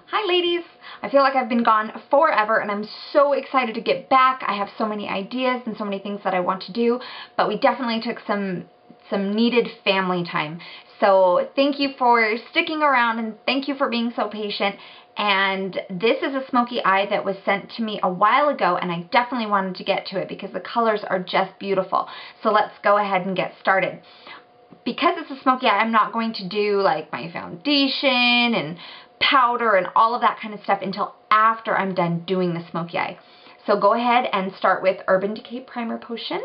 Hi ladies! I feel like I've been gone forever and I'm so excited to get back. I have so many ideas and so many things that I want to do, but we definitely took some needed family time. So thank you for sticking around and thank you for being so patient. And this is a smoky eye that was sent to me a while ago and I definitely wanted to get to it because the colors are just beautiful. So let's go ahead and get started. Because it's a smoky eye, I'm not going to do like my foundation and powder and all of that kind of stuff until after I'm done doing the smoky eye. So go ahead and start with Urban Decay Primer Potion.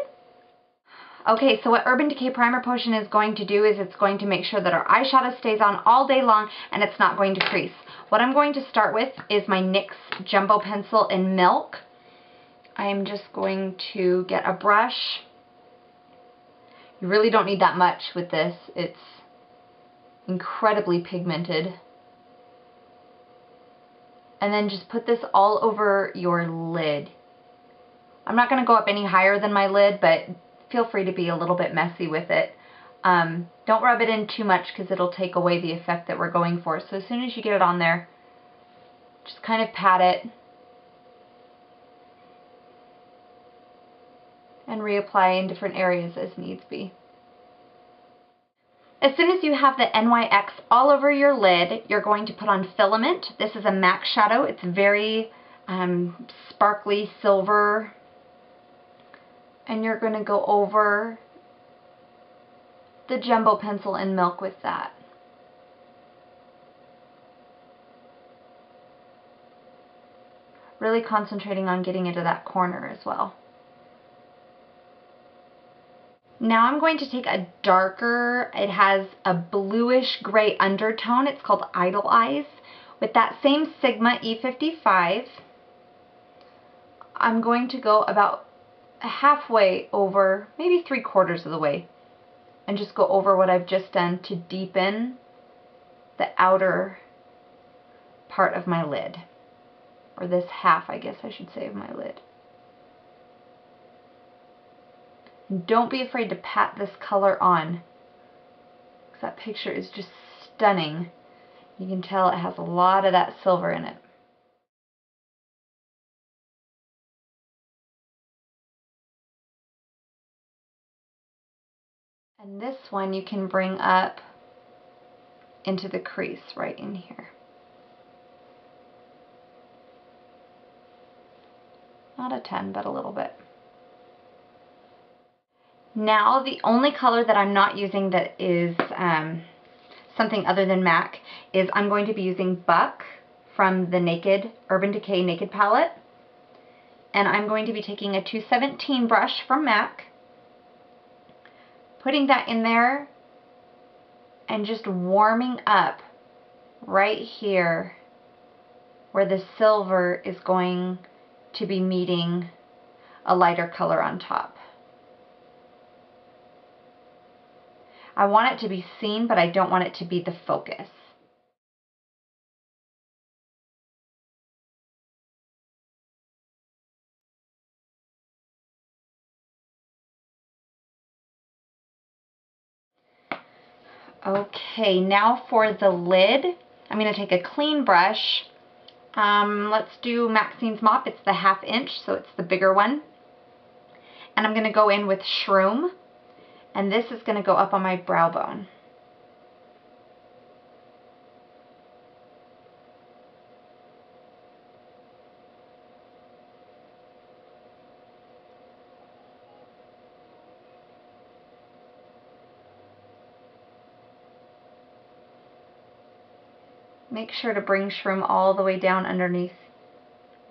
Okay, so what Urban Decay Primer Potion is going to do is it's going to make sure that our eyeshadow stays on all day long and it's not going to crease. What I'm going to start with is my NYX Jumbo Pencil in Milk. I'm just going to get a brush. You really don't need that much with this. It's incredibly pigmented. And then just put this all over your lid. I'm not going to go up any higher than my lid, but feel free to be a little bit messy with it. Don't rub it in too much because it'll take away the effect that we're going for. So as soon as you get it on there, just kind of pat it. And reapply in different areas as needs be. As soon as you have the NYX all over your lid, you're going to put on Filament. This is a MAC shadow. It's very sparkly silver. And you're going to go over the Jumbo Pencil in Milk with that. Really concentrating on getting into that corner as well. Now I'm going to take a darker, it has a bluish gray undertone. It's called Idle Eyes. With that same Sigma E55, I'm going to go about halfway over, maybe 3/4 of the way, and just go over what I've just done to deepen the outer part of my lid. Or this half, I guess I should say, of my lid. Don't be afraid to pat this color on, because that picture is just stunning. You can tell it has a lot of that silver in it. And this one you can bring up into the crease right in here. Not a ton, but a little bit. Now, the only color that I'm not using that is something other than MAC is I'm going to be using Buck from the Urban Decay Naked palette. And I'm going to be taking a 217 brush from MAC, putting that in there, and just warming up right here where the silver is going to be meeting a lighter color on top. I want it to be seen, but I don't want it to be the focus. Okay, now for the lid, I'm going to take a clean brush. Let's do Maxine's Mop. It's the 1/2 inch, so it's the bigger one. And I'm going to go in with Shroom. And this is going to go up on my brow bone. Make sure to bring Shroom all the way down underneath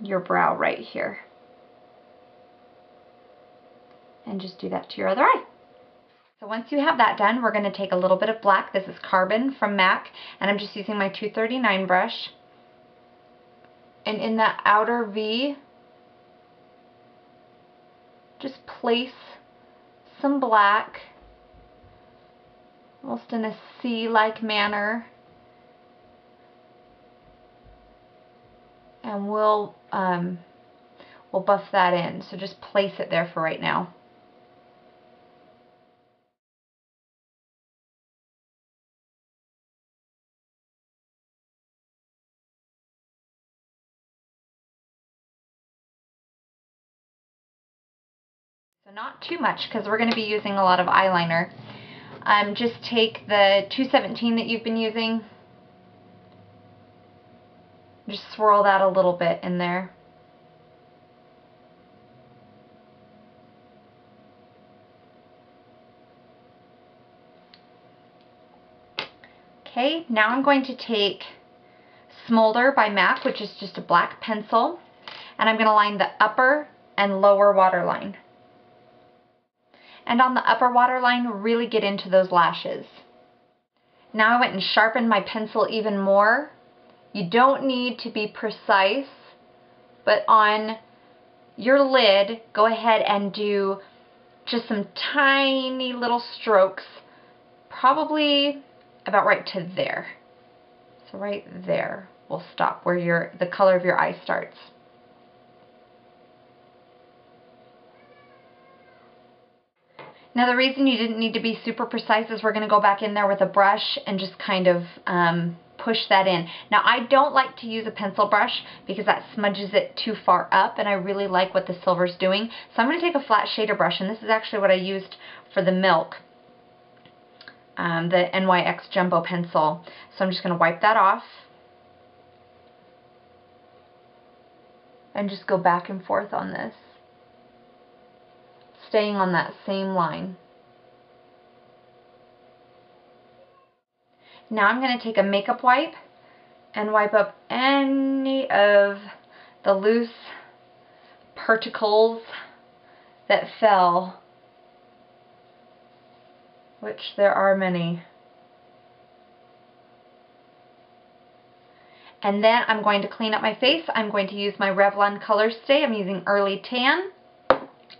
your brow right here. And just do that to your other eye. So once you have that done, we're going to take a little bit of black. This is Carbon from MAC, and I'm just using my 239 brush. And in that outer V, just place some black, almost in a C-like manner. And we'll buff that in. So just place it there for right now. So not too much because we're going to be using a lot of eyeliner. Just take the 217 that you've been using. Just swirl that a little bit in there. Okay, now I'm going to take Smolder by MAC, which is just a black pencil, and I'm going to line the upper and lower waterline. And on the upper waterline, really get into those lashes. Now I went and sharpened my pencil even more. You don't need to be precise, but on your lid, go ahead and do just some tiny little strokes, probably about right to there. So right there, we'll stop where the color of your eye starts. Now the reason you didn't need to be super precise is we're going to go back in there with a brush and just kind of push that in. Now I don't like to use a pencil brush because that smudges it too far up, and I really like what the silver's doing. So I'm going to take a flat shader brush, and this is actually what I used for the milk, the NYX Jumbo pencil. So I'm just going to wipe that off and just go back and forth on this, staying on that same line. Now I'm going to take a makeup wipe and wipe up any of the loose particles that fell, which there are many. And then I'm going to clean up my face. I'm going to use my Revlon Color Stay. I'm using Early Tan.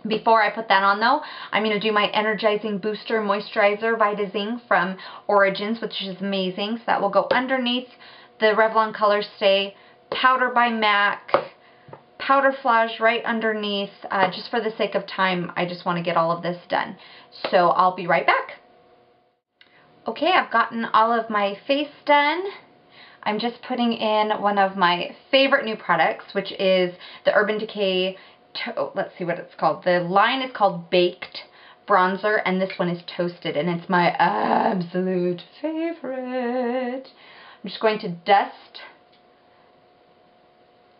Before I put that on though, I'm going to do my Energizing Booster Moisturizer Vitazing from Origins, which is amazing. So that will go underneath the Revlon Color Stay, Powder by MAC, Powder Flage right underneath. Just for the sake of time, I just want to get all of this done. So I'll be right back. Okay, I've gotten all of my face done. I'm just putting in one of my favorite new products, which is the Urban Decay, let's see what it's called. The line is called Baked Bronzer, and this one is Toasted, and it's my absolute favorite. I'm just going to dust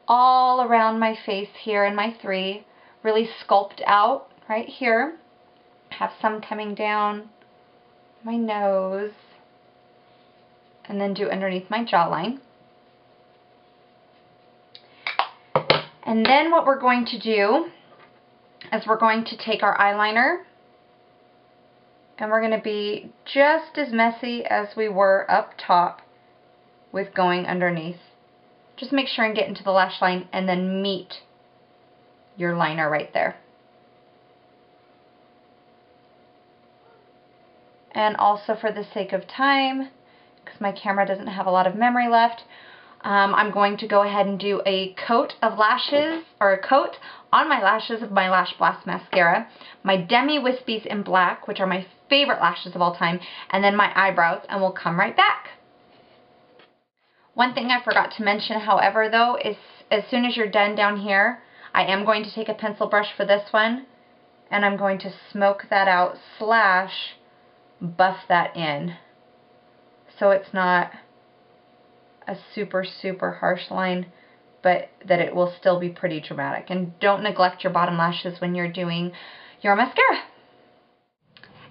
all around my face here in my 3. Really sculpt out right here. Have some coming down my nose, and then do underneath my jawline. And then what we're going to do is we're going to take our eyeliner, and we're going to be just as messy as we were up top with going underneath. Just make sure and get into the lash line and then meet your liner right there. And also, for the sake of time, because my camera doesn't have a lot of memory left, I'm going to go ahead and do a coat of lashes, or a coat on my lashes of my Lash Blast mascara, my Demi Wispies in black, which are my favorite lashes of all time, and then my eyebrows, and we'll come right back. One thing I forgot to mention, however, though, is as soon as you're done down here, I am going to take a pencil brush for this one, and I'm going to smoke that out / buff that in, so it's not a super, super harsh line, but that it will still be pretty dramatic. And don't neglect your bottom lashes when you're doing your mascara.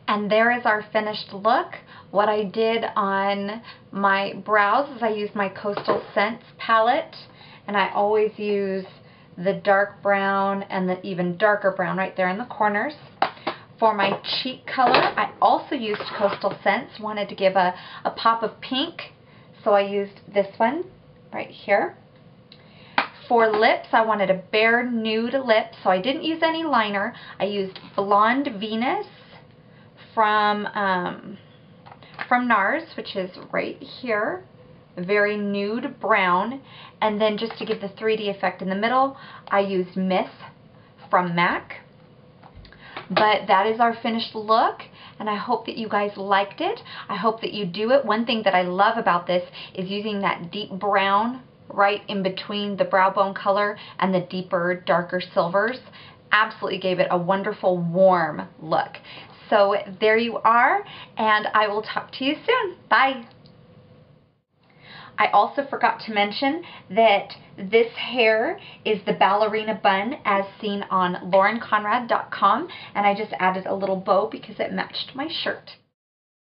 And there is our finished look. What I did on my brows is I used my Coastal Scents palette, and I always use the dark brown and the even darker brown right there in the corners. For my cheek color, I also used Coastal Scents. Wanted to give a pop of pink, so I used this one right here. For lips, I wanted a bare nude lip, so I didn't use any liner. I used Blonde Venus from NARS, which is right here. Very nude brown. And then just to give the 3D effect in the middle, I used Myth from MAC. But that is our finished look, and I hope that you guys liked it. I hope that you do it. One thing that I love about this is using that deep brown right in between the brow bone color and the deeper, darker silvers. absolutely gave it a wonderful warm look. So there you are, and I will talk to you soon. Bye. I also forgot to mention that this hair is the ballerina bun as seen on laurenconrad.com, and I just added a little bow because it matched my shirt.